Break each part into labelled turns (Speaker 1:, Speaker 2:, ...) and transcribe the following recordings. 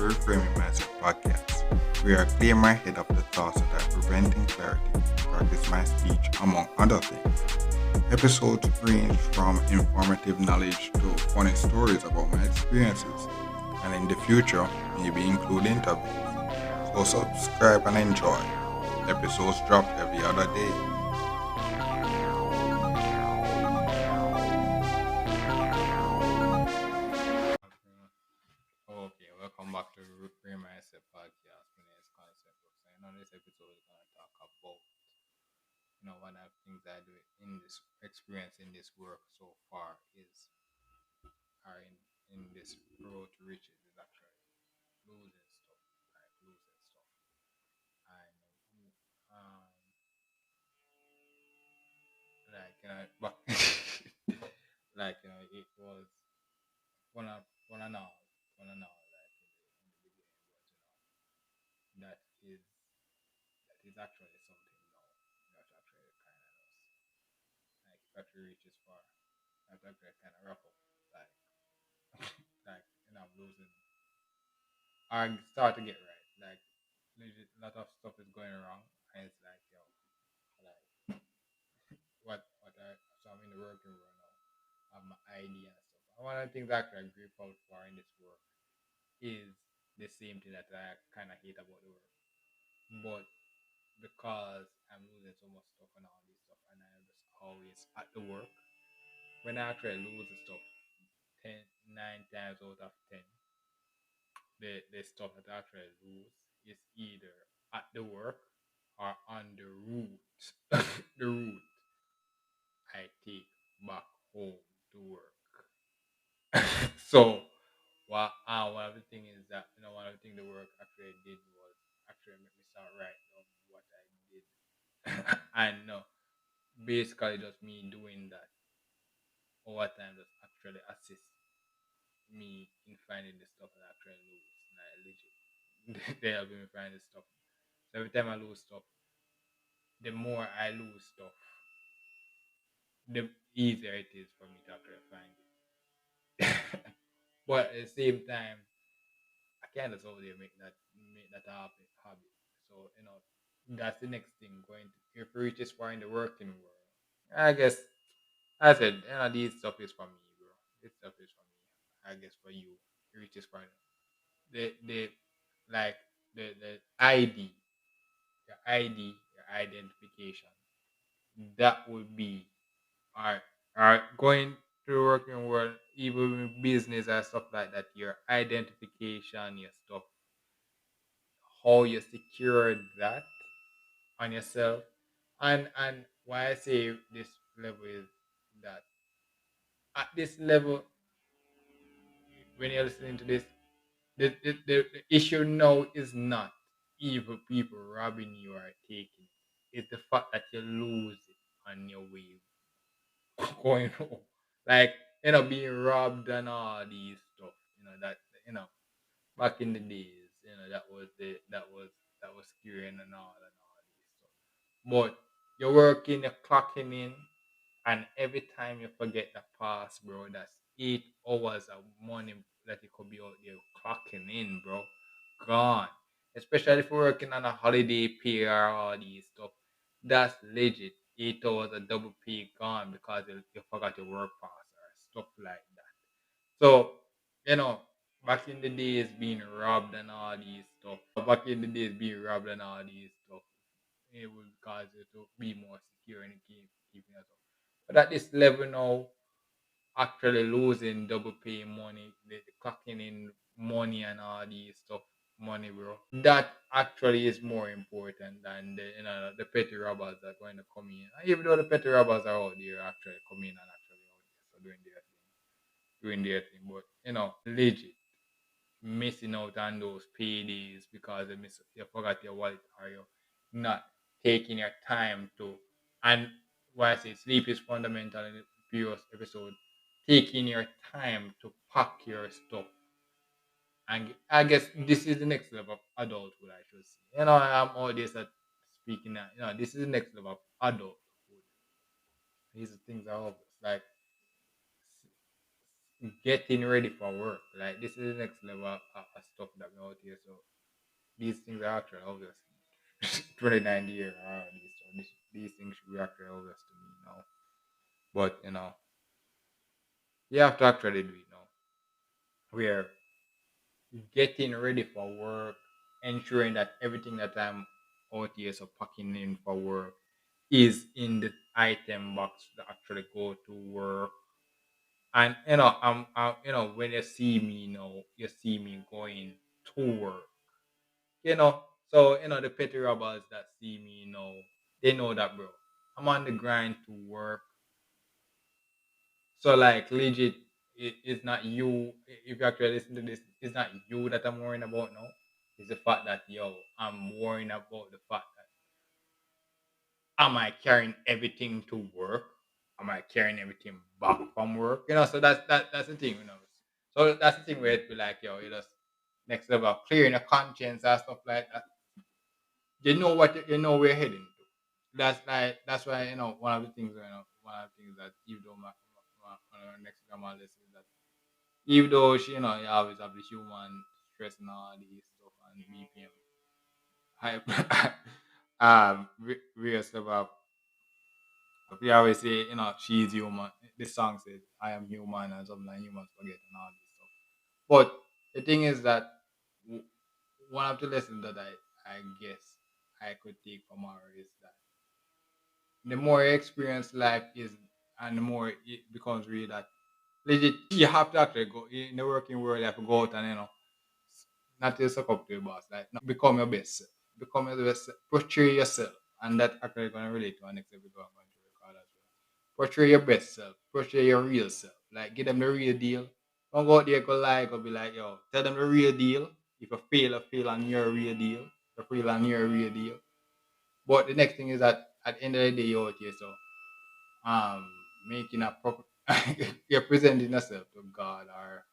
Speaker 1: Reframing Mindset podcast, where I clear my head of the thoughts that are preventing clarity, practice my speech, among other things. Episodes range from informative knowledge to funny stories about my experiences, and in the future, maybe include interviews. So subscribe and enjoy. Episodes drop every other day. Okay, welcome back to Reframe Mindset podcast. My name is Concept. And on this episode, we're going to talk about one of the things I do in this experience in this work so far is are in this road to riches is actually losing stuff, like losing stuff. And like but like it was one of one and all like in the beginning, but that is actually something now that actually kind of like factory reaches far. That's actually kind of rough up. Like like I'm losing. I start to get right. Like legit, a lot of stuff is going wrong, and it's like like what I so I'm in the working world now. I have my ID and stuff. And one of the things that I'm grateful for in this work is the same thing that I kind of hate about the work, but because I'm losing so much stuff and all this stuff, and I'm just always at the work. When I actually lose the stuff, 9 times out of 10, the stuff that I actually lose is either at the work or on the route. The route I take back home to work. So, one of the things is that one of the things the work actually did was actually make me start writing down what I did, and basically just me doing that over time just actually assist me in finding the stuff that I actually lose. Like legit, they help me find the stuff. So every time I lose stuff, the more I lose stuff, the easier it is for me to actually find it. But at the same time, I can't just over there make that a habit. So that's the next thing going to if you reach this far in the working world. I guess I said, these stuff is for me, bro. This stuff is for me. I guess for you, you reach this far. The like the ID, your ID, your identification. That would be all right. Going to the working world, even in business and stuff like that. Your identification, your stuff, how you secure that on yourself, and why I say this level is that at this level, when you're listening to this, the issue now is not evil people robbing you or taking it. It's the fact that you lose it on your way going home. Like, being robbed and all these stuff. That you know, back in the days, that was scary and all these stuff. But you're working, you're clocking in, and every time you forget the pass, bro, that's 8 hours of money that you could be out there clocking in, bro. Gone. Especially if you're working on a holiday pay or all these stuff. That's legit. 8 hours of double pay gone because you forgot your work pass or stuff like that. So, you know, back in the days being robbed and all these stuff. Back in the days being robbed and all these stuff. It will cause you to be more secure and keeping it up. But at this level now, actually losing double pay money, the clocking in money and all these stuff, money, bro. That actually is more important than the petty robbers that are going to come in. And even though the petty robbers are out there actually coming and actually out there, so doing their thing, but legit missing out on those paydays because you forgot your wallet or you're not taking your time to. And why I say sleep is fundamental in the previous episode, taking your time to pack your stuff. And I guess this is the next level of adulthood, I should say. I'm all this at speaking that, this is the next level of adulthood. These things are obvious. Like getting ready for work. Like this is the next level of stuff that we out here. So these things are actually obvious. 29 year already, so these things should be actually obvious to me now. But you have to actually do it now. We're getting ready for work, ensuring that everything that I'm out here so packing in for work is in the item box to actually go to work. And when you see me, you see me going to work. You know, so the petty robbers that see me, they know that, bro. I'm on the grind to work. So like legit, it's not you. If you actually listen to this, it's not you that I'm worrying about now. It's the fact that I'm worrying about the fact that am I carrying everything to work? Am I carrying everything back from work? So that's the thing, So that's the thing where it be like, it just next level of clearing your conscience and stuff like that. You know what you know we're heading to. That's why one of the things that even though my next grandma list is that even though she you always have the human stress and all these stuff and BPM high real stuff up. We always say she's human. This song says I am human and something like humans forget and all this stuff. But the thing is that w- one of the lessons that I guess I could take from her is that the more you experience life is and the more it becomes real that legit you have to actually go in the working world. You have to go out and not to suck up to your boss, like no, become your best self, become your best self, portray yourself, and that actually going to relate to our next episode I'm going to record as well. Portray your best self, portray your real self, like give them the real deal. Don't go out there go lie, go be like, yo, tell them the real deal. If you fail on your real deal, you fail on your real deal. But the next thing is that at the end of the day, you're out here, so um, making a proper, you're presenting yourself to God or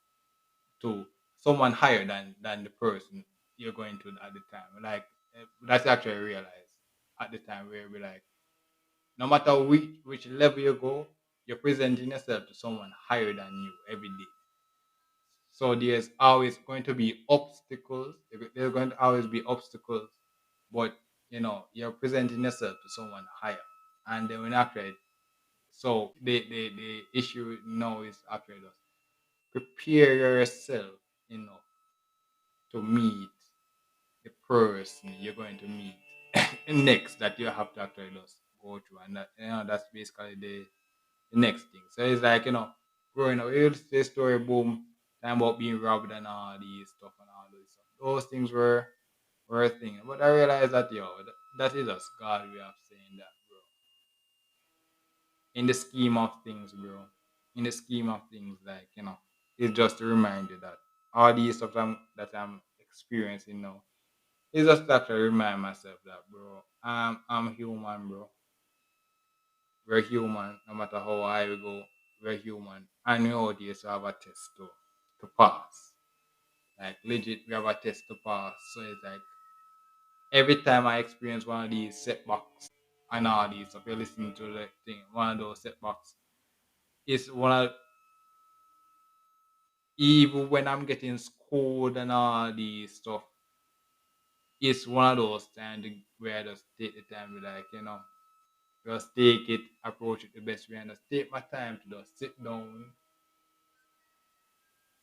Speaker 1: to someone higher than the person you're going to at the time. Like that's actually realized at the time where we like, no matter which level you go, you're presenting yourself to someone higher than you every day. So there's always going to be obstacles. There's going to always be obstacles, but you're presenting yourself to someone higher, and then when actually, so the issue now is actually just prepare yourself, enough to meet the person you're going to meet next that you have to actually just go through, and that's basically the next thing. So it's like growing up, you say story boom, time about being robbed and all these stuff and all those stuff. Those things were a thing, but I realized that that is just God way of saying that, bro. In the scheme of things, bro. In the scheme of things, like it's just to remind you that all these stuff that I'm experiencing now. It's just that to remind myself that, bro, I'm human, bro. We're human. No matter how high we go, we're human. And we out here to have a test to pass. Like legit, we have a test to pass. So it's like every time I experience one of these setbacks and all these stuff, you're listening to the thing, one of those setbacks. It's one of even when I'm getting scored and all these stuff, it's one of those times where I just take the time to like, just take it, approach it the best way, and just take my time to just sit down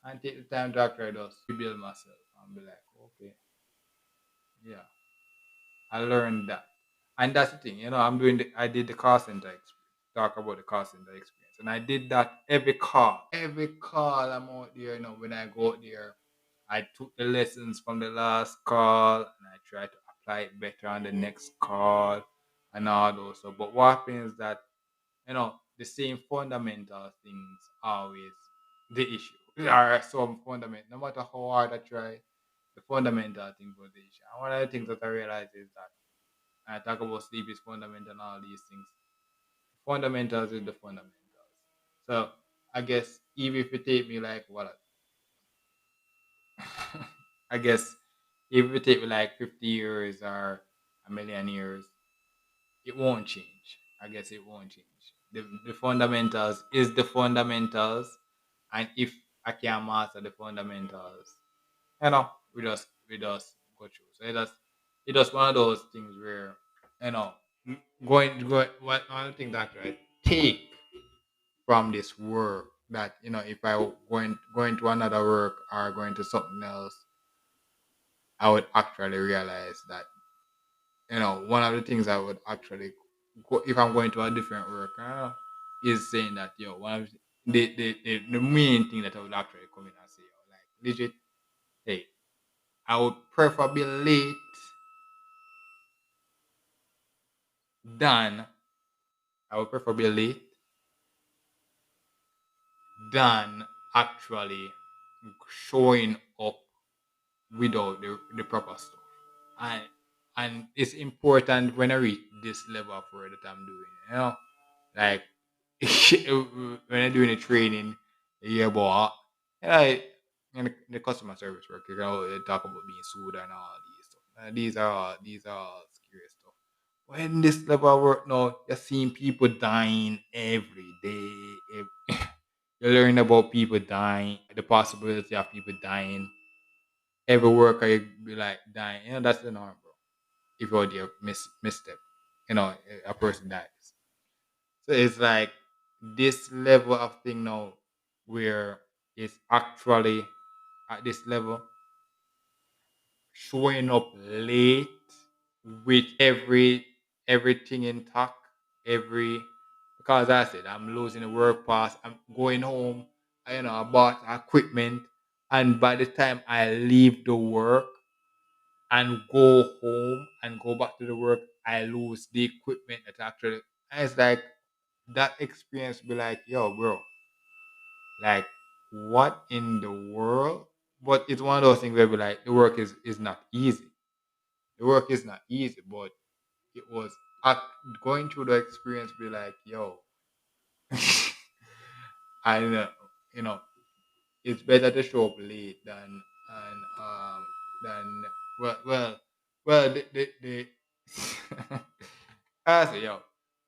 Speaker 1: and take the time to actually just rebuild myself and be like, okay, yeah, I learned that. And that's the thing, I did the call center experience, talk about the call center experience. And I did that every call. Every call I'm out there, when I go out there, I took the lessons from the last call and I try to apply it better on the next call and all those stuff. But what happens is that the same fundamental things always the issue. There are some fundamental, no matter how hard I try, the fundamental things was the issue. And one of the things that I realized is that I talk about sleep is fundamental and all these things. Fundamentals is the fundamentals. So I guess even if you take me like what I guess if you take me like 50 years or a million years, it won't change. I guess it won't change. The fundamentals is the fundamentals, And if I can master the fundamentals, you know, we just go through. So it just one of those things where, you know, going one of the things that I take from this work, that, if I going to another work or going to something else, I would actually realize that, one of the things I would actually go if I'm going to a different work, is saying that, one of the main thing that I would actually come in and say, like, legit, hey, I would preferably late than I would preferably late than actually showing up without the proper stuff. And and it's important when I reach this level of work that I'm doing, like when I'm doing the training, yeah, but in the customer service work, they talk about being sued and all these stuff. And these are all scary stuff. When this level of work now, you're seeing people dying every day. You're learning about people dying, the possibility of people dying. Every worker you be like dying. That's the norm, bro. If you're there misstep, a person dies. So it's like this level of thing now, where it's actually at this level showing up late with everything intact, every because I said I'm losing the work pass, I'm going home, I bought equipment, and by the time I leave the work and go home and go back to the work, I lose the equipment that actually. And it's like that experience be like, yo, bro, like, what in the world? But it's one of those things where be like, the work is not easy. The work is not easy, but it was at going through the experience be like, yo, I know, you know, it's better to show up late than well well the I say, yo,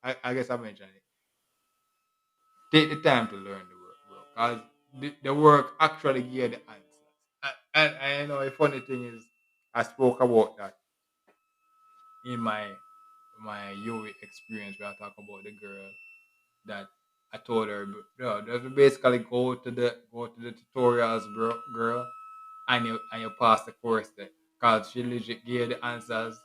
Speaker 1: I guess I mentioned it. Take the time to learn the work, bro, because the work actually give the answers. And I know a funny thing is, I spoke about that in my UE experience, where I talk about the girl that I told her, bro, just basically go to the tutorials, bro, girl, and you pass the course there, cause she legit gave the answers,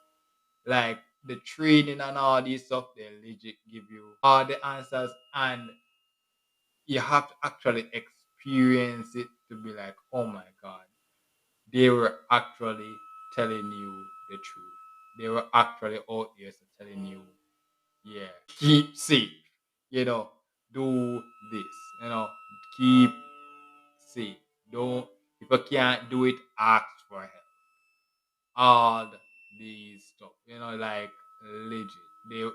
Speaker 1: like the training and all these stuff. They legit give you all the answers, and you have to actually experience it to be like, oh my god, they were actually telling you the truth. They were actually out there telling you, yeah, keep safe, you know, do this, keep safe. Don't If you can't do it, ask for help. All these stuff, like, legit.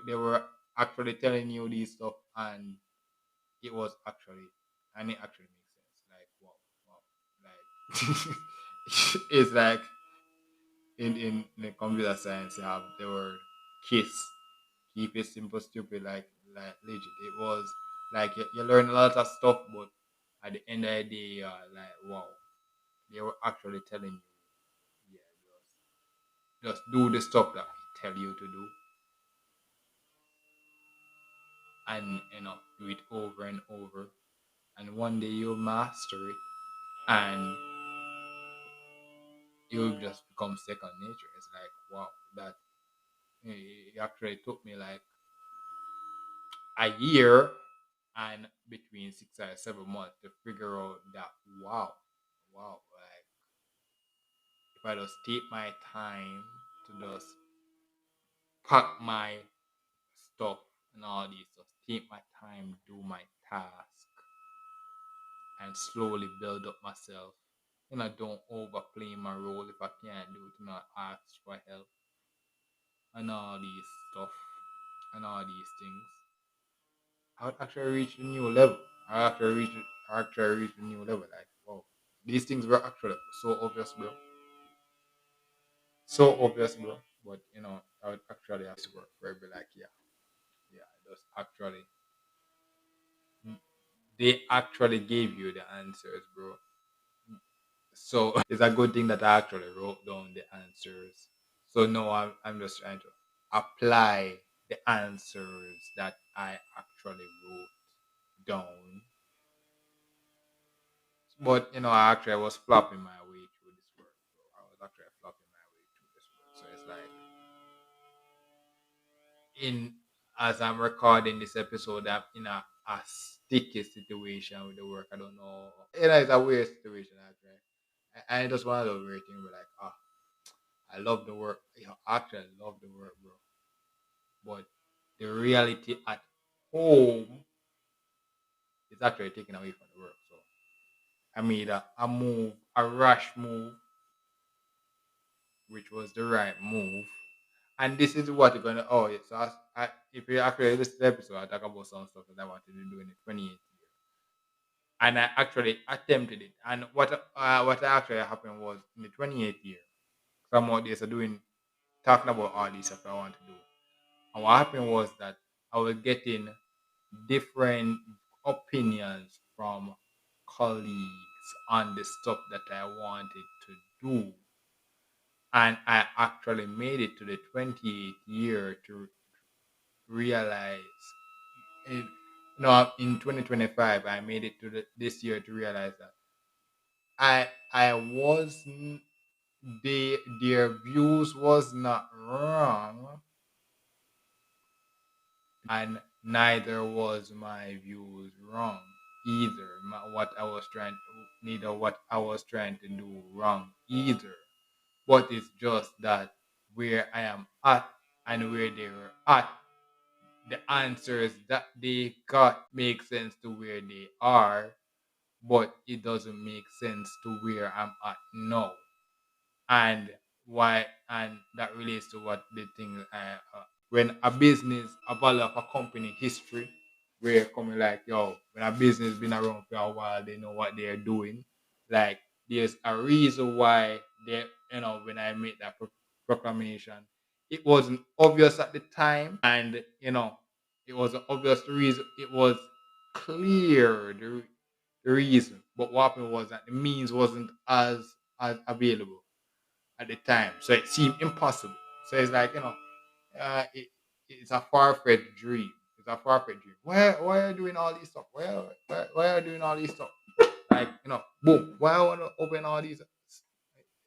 Speaker 1: They were actually telling you these stuff, and it was actually and it actually makes sense. Like, wow, wow. Like, it's like in the computer science, you have the word KISS. Keep it simple, stupid, like legit. It was like you learn a lot of stuff, but at the end of the day, like, wow, they were actually telling you, yeah, just do the stuff that we tell you to do, and do it over and over, and one day you'll master it, and you'll just become second nature. It's like, wow, that it actually took me like a year and between 6 or 7 months to figure out that, wow, wow, like, if I just take my time to just pack my stuff and all these stuff, take my time, do my task, and slowly build up myself. Don't overplay my role. If I can't do it, not ask for help and all these stuff and all these things. I would actually reach a new level. I actually reach a new level. Like, wow, these things were actually so obvious, bro. So obvious, bro. But I would actually have to work where I'd be like, yeah, yeah, just actually they actually gave you the answers, bro. So it's a good thing that I actually wrote down the answers. So no, I'm just trying to apply the answers that I actually wrote down. But I actually was flopping my way through this work. So I was actually flopping my way through this work. So it's like in as I'm recording this episode, I'm in a sticky situation with the work. I don't know. It's a weird situation actually. And just one of those weird things where like, I love the work. Actually I love the work, bro. But the reality at home is actually taken away from the work. So I made a move, a rash move, which was the right move. And this is what you're gonna. Oh, yeah. So if you actually listen to the episode, I talk about some stuff that I wanted to do in the 28th year, and I actually attempted it. And what actually happened was in the 28th year, some more days are doing talking about all these stuff I want to do. And what happened was that I was getting different opinions from colleagues on the stuff that I wanted to do. And I actually made it to the 28th year to realize it, in 2025 I made it to this year to realize that I was their views was not wrong, and neither was my views wrong either. What I was trying neither what I was trying to do wrong either. But it's just that where I am at and where they were at, the answers that they got make sense to where they are, but it doesn't make sense to where I'm at now. And that relates to what the thing when a business, a value of a company history, where coming like, yo, when a business been around for a while, they know what they're doing. Like there's a reason why they, when I made that proclamation, it wasn't obvious at the time, and it was an obvious reason. It was clear the reason, but what happened was that the means wasn't as available at the time, so it seemed impossible. So it's like it's a far fetched dream. It's a far fetched dream. Why are you doing all these stuff? Why are you doing all these stuff? Like boom. Why I want to open all these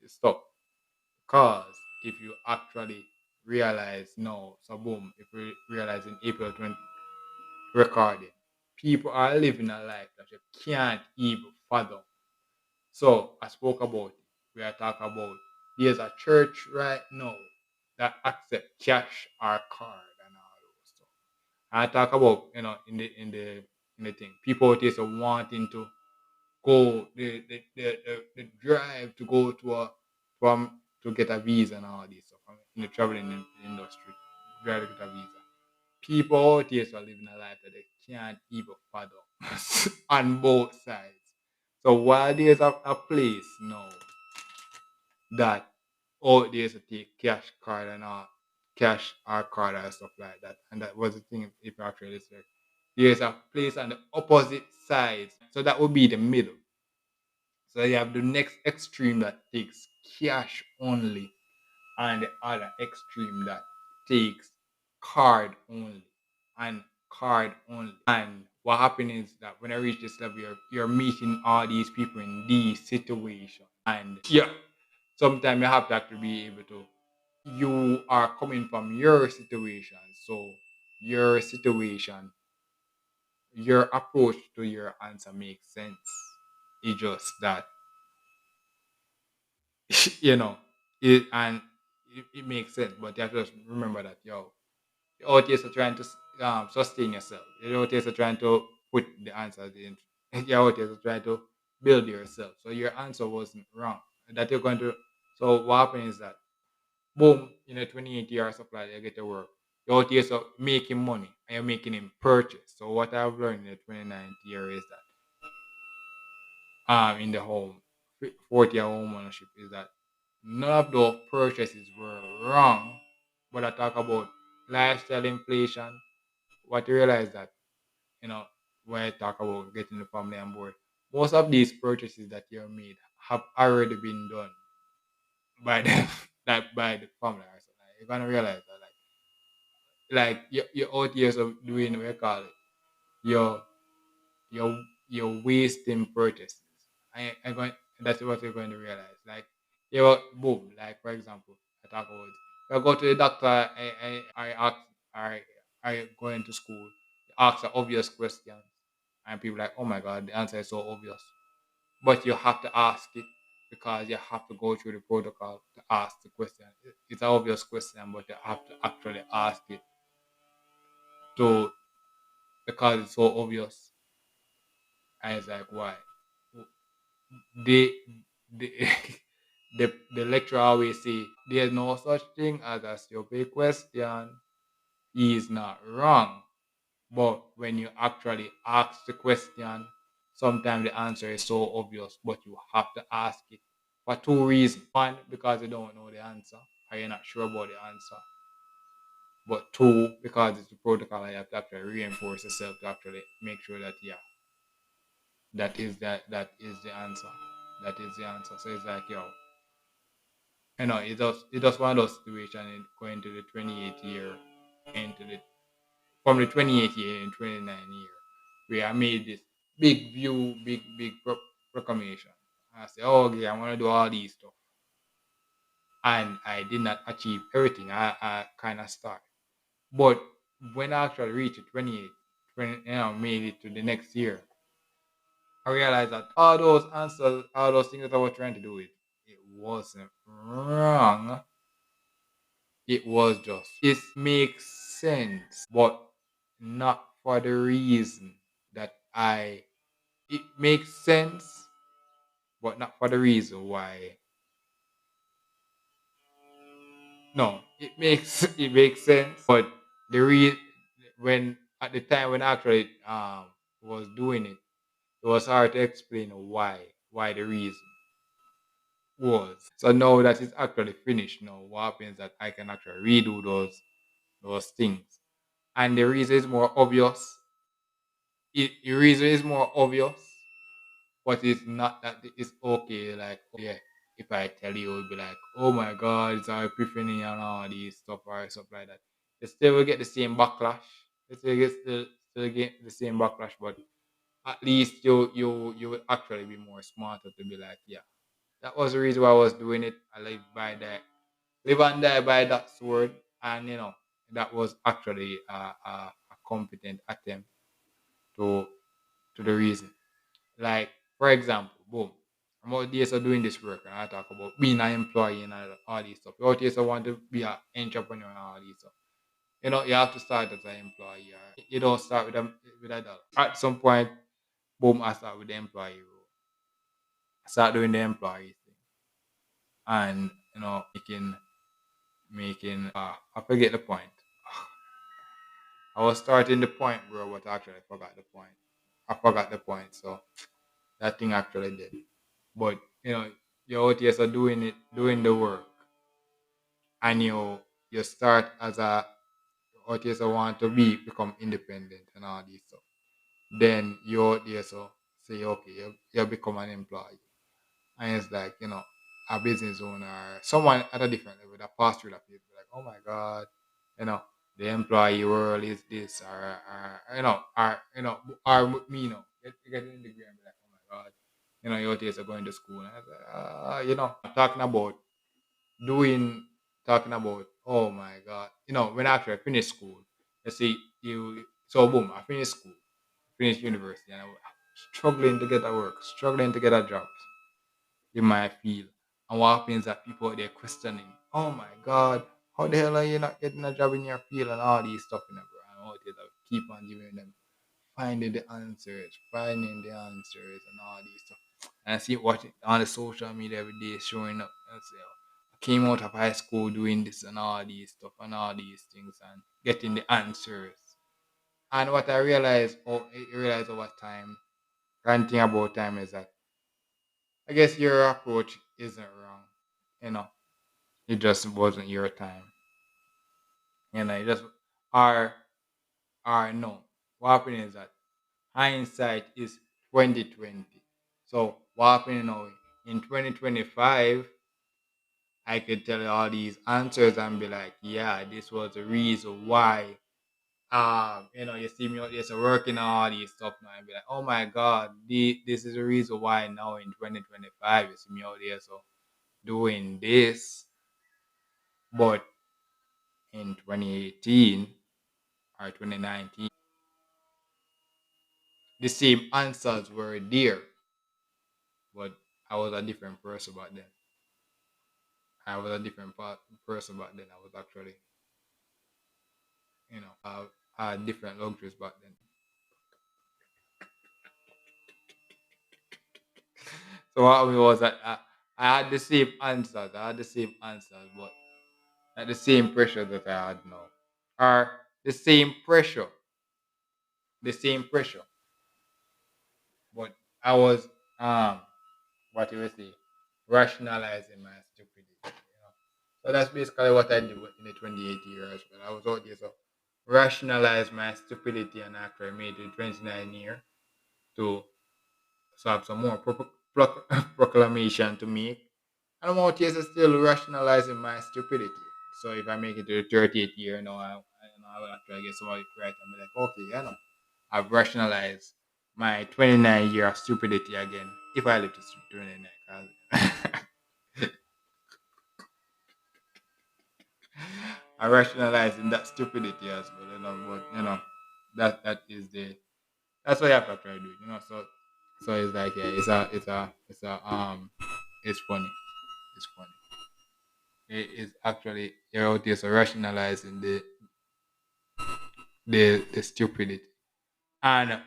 Speaker 1: stuff? Because if you actually realize no, so boom. If we realize in April 20 recording, people are living a life that you can't even fathom. So I spoke about it. We are talking about there's a church right now that accept cash or card and all those stuff. I talk about in the thing people out there so wanting to go the drive to go to a from to get a visa and all this stuff in the traveling industry, drive to get a visa. People out here are living a life that they can't even fathom on both sides. So while there's a place now that out there to take cash card and cash or card and stuff like that, and that was the thing if you actually listen. There's a place on the opposite side, so that would be the middle. So you have the next extreme that takes cash only, and the other extreme that takes card only and card only. And what happens is that when I reach this level, you're meeting all these people in these situations. And yeah, sometimes you have to actually be able to, you are coming from your situation. So your situation, your approach to your answer makes sense. It's just that, you know, it makes sense, but you have to just remember that, yo, you're out here trying to sustain yourself. You're out here trying to put the answers in. You're out here trying to build yourself. So your answer wasn't wrong. That you're going to. So what happens is that boom, in a 28 year supply, you get to work. You're out here making money and you're making him purchase. So what I've learned in the 29th year is that in the home 40 year home ownership is that none of those purchases were wrong, but I talk about lifestyle inflation. What you realize that you know when I talk about getting the family on board, most of these purchases that you made have already been done by the like by the family or something. Like, you're gonna realize that like your out years of doing what you call it, your you're wasting purchases. I going that's what you're going to realize. Like you know, boom, like for example, I talk about I go to the doctor, I ask I going to school, ask an obvious question and people like, oh my god, the answer is so obvious. But you have to ask it because you have to go through the protocol to ask the question. It's an obvious question, but you have to actually ask it to because it's so obvious. And it's like, why? The the the lecturer always say there's no such thing as a stupid question. He is not wrong. But when you actually ask the question, sometimes the answer is so obvious, but you have to ask it for two reasons. One, because you don't know the answer, or you're not sure about the answer. But two, because it's the protocol, and you have to actually reinforce yourself to actually make sure that yeah, that is the answer. That is the answer. So it's like yo, it just one of those situations going to the 28th year into the from the 28th year and 29th year where I made this big view, big proclamation. I said, oh, okay, I want to do all these stuff. And I did not achieve everything. I kind of start. But when I actually reached 28, 20, made it to the next year, I realized that all those answers, all those things that I was trying to do, it wasn't wrong. It was just, it makes sense, but not for the reason that it makes sense, but not for the reason why. No, it makes sense, but the when at the time when I actually was doing it, it was hard to explain why the reason was. So now that it's actually finished, now what happens that I can actually redo those things, and the reason is more obvious. The reason is more obvious, but it's not that it's okay. Like oh, yeah, if I tell you, it'll be like, oh my god, it's our epiphany and all these stuff or stuff like that. You still will get the same backlash. You still get the same backlash, but at least you will actually be more smarter to be like, yeah, that was the reason why I was doing it. I live and die by that sword, and that was actually a competent attempt to the reason. Like, for example, boom, I'm out there so doing this work and I talk about being an employee and all these stuff. You out here so want to be an entrepreneur and all these stuff. You have to start as an employee. You don't start with a dollar. At some point, boom, I start with the employee role. I start doing the employee thing. And making I forget the point. I was starting the point, bro, but actually I forgot the point. I forgot the point, so that thing actually did. But your OTS are doing the work, and you start as a OTS want to become independent and all this stuff. Then your OTS say okay, you become an employee, and it's like a business owner, someone at a different level that passed through that phase, be like, oh my god, you know. The employee world is this, or me, get in the game, be like, oh my god, your days are going to school. And I was like, talking about doing, talking about, oh my God, when after I finished school, let's see, so boom, I finished school, finished university, and I was struggling to get a work, struggling to get a job in my field. And what happens that people they're questioning, oh my God, how the hell are you not getting a job in your field and all these stuff, bro? And all this, I keep on giving them finding the answers and all these stuff. And I see watching on the social media every day showing up and say, oh, I came out of high school doing this and all these stuff and all these things and getting the answers. And what I realized over time, one thing about time is that I guess your approach isn't wrong. You know, it just wasn't your time. It just or no. What happened is that hindsight is 2020. So what happened now in 2025, I could tell you all these answers and be like, yeah, this was the reason why. You see me out there so working on all these stuff now and be like, oh my god, this is the reason why now in 2025 you see me out there so doing this. But in 2018 or 2019, the same answers were there, but I was a different person back then. I was a different person back then. I was actually, I had different luxuries back then. So what happened was that I had the same answers. I had the same answers, but not the same pressure that I had now. Or the same pressure. The same pressure. But I was what you would say, rationalizing my stupidity. So that's basically what I did in the 28 years. But I was out there so rationalize my stupidity and actually made it 29 year to so have some more proclamation to make. And I'm out here so still rationalizing my stupidity. So if I make it to the 30th year, I will actually get somebody right and be like, okay, I've rationalized my 29 year of stupidity again. If I live to 29, 'cause I rationalizing that stupidity as well, but that is that's what you have to try to do. So it's like yeah, it's funny. It's funny. It is actually you're out there so rationalizing the stupidity. And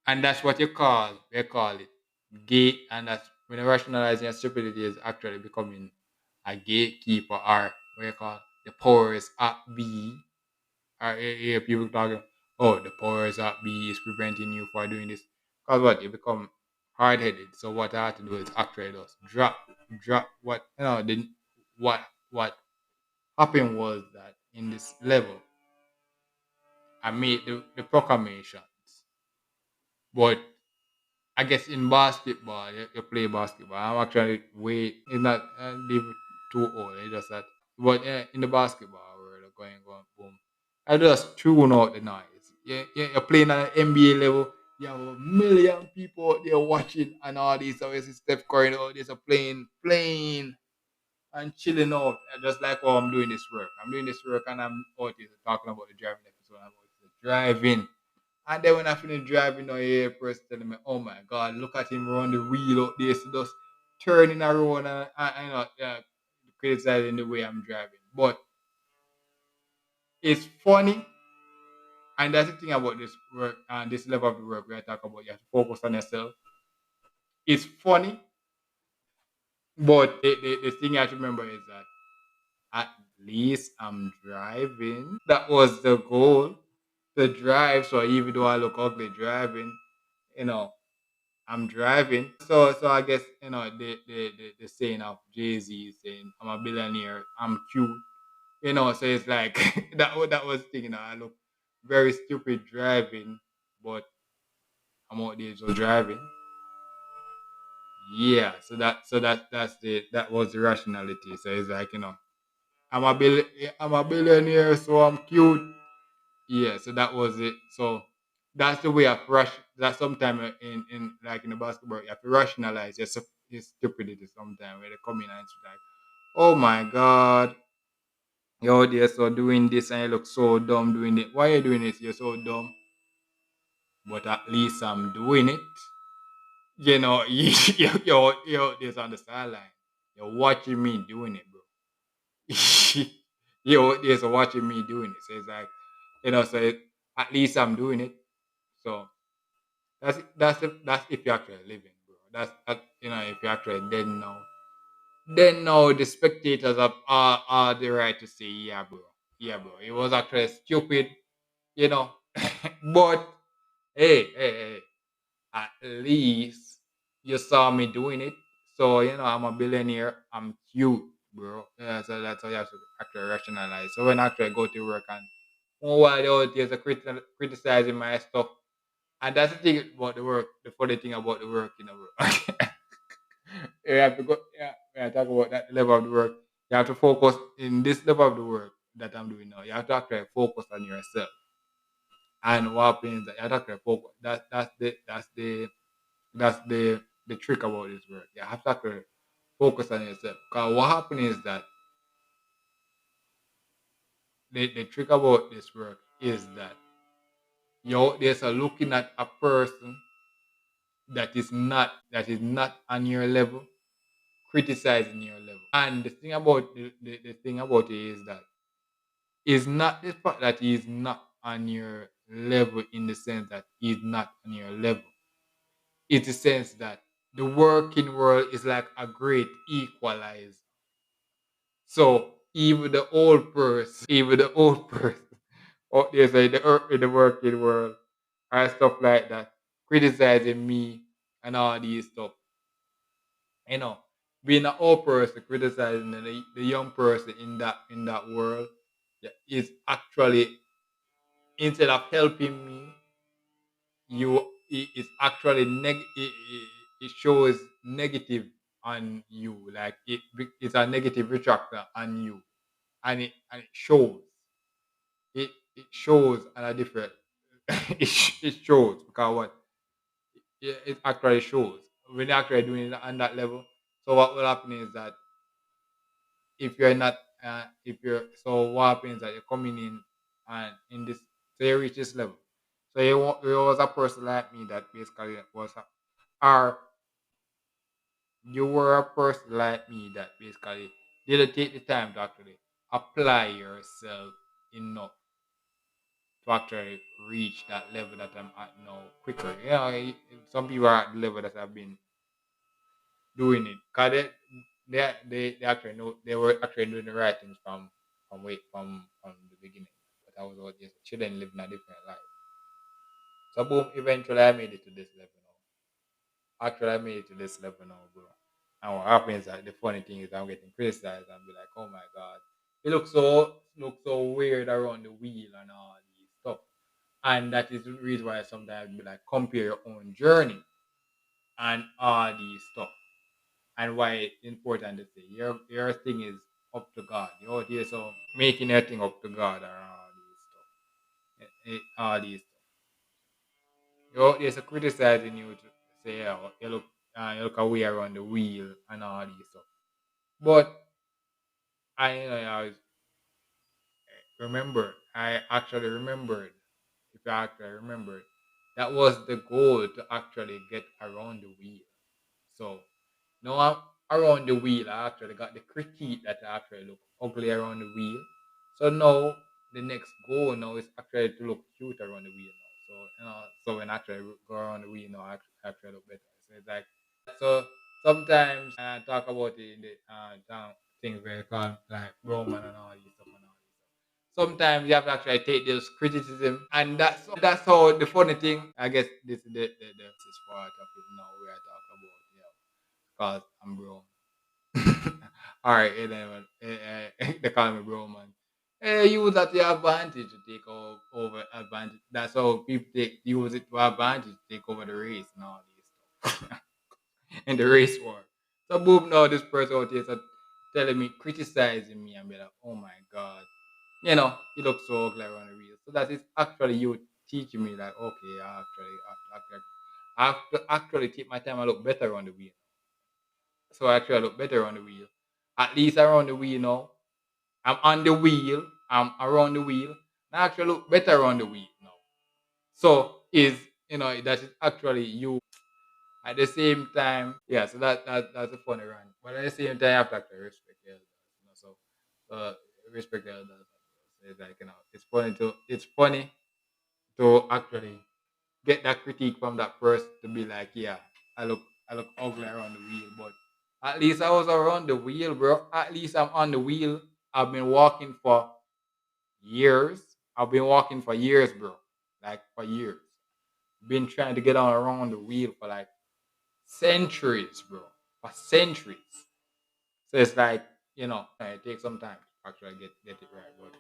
Speaker 1: and that's what they call it gate, and that's when the rationalizing and stupidity is actually becoming a gatekeeper, or what you call the powers at B. Or you hear people talking, oh, the powers that be is preventing you from doing this. Because what? You become hard headed. So what I had to do is actually just drop what what what happened was that in this level I made the proclamations. But I guess in basketball, you play basketball. I'm actually it's not live too old. It's just that, but in the basketball world, going, boom. I just tune out the noise. You're playing at an NBA level. You have a million people out there watching, and all these. Obviously, Steph Curry, all these are playing, and chilling out. Just like how I'm doing this work. I'm doing this work, and I'm out here talking about the driving episode. I'm out here driving. And then when I finish driving on here, person telling me, oh my god, look at him run the wheel out there. So just turning around and I know criticizing the way I'm driving. But it's funny, and that's the thing about this work and this level of the work where I talk about you have to focus on yourself. It's funny, but the thing you have to remember is that at least I'm driving. That was the goal to drive. So even though I look ugly driving, you know, I'm driving. So I guess the saying of Jay-Z is saying I'm a billionaire, I'm cute. So it's like that was the thing, I look very stupid driving, but I'm out there just driving. Yeah, that was the rationality. So it's like, I'm a billionaire, so I'm cute. Yeah, so that was it. So that's the way of rush. That sometimes in like in the basketball, you have to rationalize your stupidity. Sometimes where they come in and it's like, oh my god, you're there so doing this and you look so dumb doing it. Why are you doing this? You're so dumb. But at least I'm doing it. You're out there on the sideline. You're watching me doing it, bro. You're out there so watching me doing it. So it's like, at least I'm doing it. So that's if you're actually living, bro. If you're actually dead now. Then now the spectators have are the right to say, yeah, bro. It was actually stupid, you know. But hey, at least you saw me doing it. So I'm a billionaire. I'm cute, bro. Yeah, so that's how you have to actually rationalize. So when I actually go to work and oh, while the audience are criticizing my stuff, And that's the thing about the work. The funny thing about the work, you have to go. Yeah, when I talk about that level of the work, you have to focus in this level of the work that I'm doing now. You have to actually focus on yourself. And what happens that you have to actually focus. That's the trick about this work. You have to actually focus on yourself. Because what happens is that the trick about this work is that you're out there so looking at a person that is not on your level, criticizing your level. And the thing about it is that it's not the fact that he's not on your level in the sense that he's not on your level. It's the sense that the working world is like a great equalizer. So even the old person out there say in the working world and stuff like that, criticizing me and all these stuff. You know, being an old person criticizing the young person in that world, yeah, is actually, instead of helping me, it's actually it shows negative on you. Like it's a negative retractor on you, and it shows on a different it shows because what it actually shows when you're actually doing it on that level. So what will happen is that if you're not if you're so what happens that you're coming in and in this, so you reach this level. So you was a person like me that basically or you were a person like me that basically didn't take the time to actually apply yourself enough to actually reach that level that I'm at now quicker. Some people are at the level that I've been doing it. Cause they actually know they were actually doing the right things from the beginning. But I was all just children living a different life. So boom, eventually I made it to this level now. Actually I made it to this level now, bro. And what happens, like the funny thing is I'm getting criticized and be like, oh my god, it looks so weird around the wheel and all these stuff. And that is the reason why sometimes I be like compare your own journey and all these stuff. And why it's important to say your thing is up to God. You're out here so making your thing up to God or all these stuff. All these stuff. You're out there so criticizing you to say, yeah, you look away around the wheel and all these stuff. But I I actually remembered, if I actually remembered, that was the goal to actually get around the wheel. So now I'm around the wheel. I actually got the critique that I actually look ugly around the wheel. So now the next goal now is actually to look cute around the wheel now. So when I actually go around the wheel now, I actually look better. So it's like so sometimes I talk about it in the thing where you call like Roman and all these stuff and all these stuff. Sometimes you have to actually take those criticism, and that's how the funny thing. I guess this is part of it now where I talk about, cause I'm bro. All right, and then they call me bro, man. Use that to your advantage to take over advantage. That's how people use it to advantage to take over the race and all this stuff in the race war. So boom, now this person out here so telling me, criticizing me, and be like, oh my god, you look so ugly on the wheel. So that is actually you teaching me like, okay, I have to actually take my time and look better on the wheel. So actually I look better on the wheel. At least around the wheel now. I'm on the wheel. I'm around the wheel. I actually look better on the wheel now. So that is actually you. At the same time, yeah. So that's a funny run. But at the same time, you have to actually respect the elders. So respect the elders. So it's like it's funny to actually get that critique from that person to be like, yeah, I look ugly around the wheel, but at least I was around the wheel, bro. At least I'm on the wheel. I've been walking for years. I've been walking for years, bro. Like for years. Been trying to get on around the wheel for like centuries, bro. For centuries. So it's like, it takes some time to actually get it right, but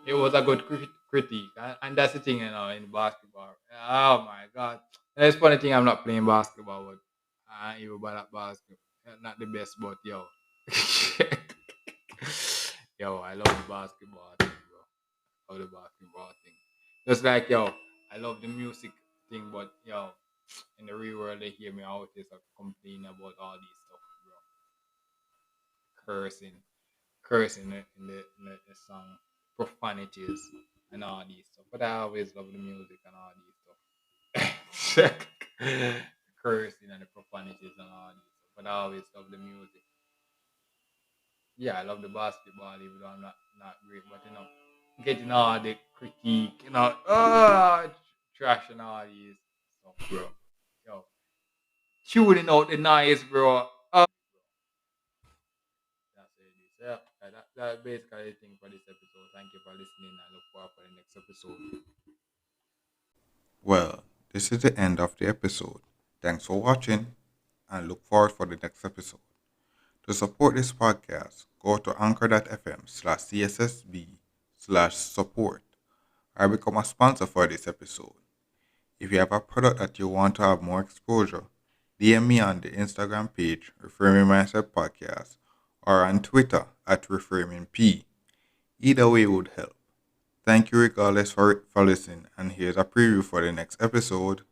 Speaker 1: It was a good critique, and that's the thing, in basketball. Oh my god! And it's funny thing I'm not playing basketball, but I ain't even bad at basketball. Not the best, but yo, yo, I love the basketball thing, bro. Love the basketball thing. Just like yo, I love the music thing, but yo, in the real world they hear me out there so complaining about all these stuff, bro. Cursing, cursing in the song, profanities and all these stuff. But I always love the music and all these stuff. The cursing and the profanities and all these stuff. But I always love the music. Yeah, I love the basketball, even though I'm not great, but getting all the critique, trash and all these stuff, bro. Yo, tuning out the noise, bro. That's it. Yeah, that basically the thing for this episode. Thank you for listening. I look forward for the next episode.
Speaker 2: Well, this is the end of the episode. Thanks for watching and look forward for the next episode. To support this podcast, go to anchor.fm/cssb/support or become a sponsor for this episode. If you have a product that you want to have more exposure, DM me on the Instagram page Reframing Mindset Podcast or on Twitter at ReframingP. Either way would help. Thank you regardless for listening, and here's a preview for the next episode.